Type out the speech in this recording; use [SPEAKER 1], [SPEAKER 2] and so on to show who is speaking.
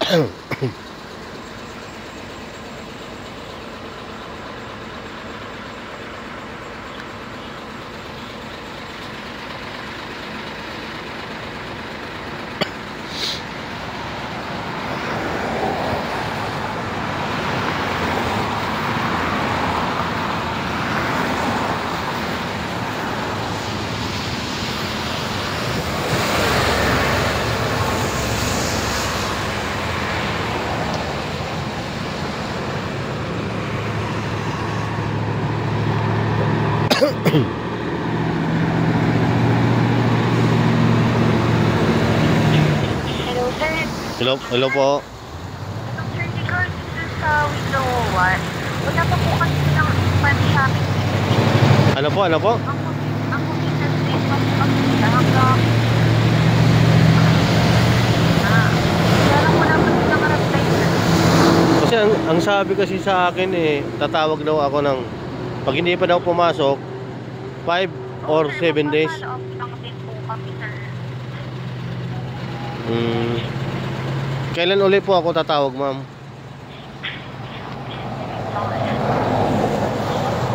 [SPEAKER 1] Hello, sir.
[SPEAKER 2] Hello po.
[SPEAKER 1] Anong sir, because dito sa window 1, wala pa po kasi silang pan shopping.
[SPEAKER 2] Ano po?
[SPEAKER 1] Ang moving na state ng pagkita hanggang kaya wala pa silang reply, sir.
[SPEAKER 2] Kasi ang sabi kasi sa akin tatawag daw ako ng pag hindi pa daw pumasok 5 or 7 days.
[SPEAKER 1] Lang din po kami, sir.
[SPEAKER 2] Kailan ulit po ako tatawag, ma'am?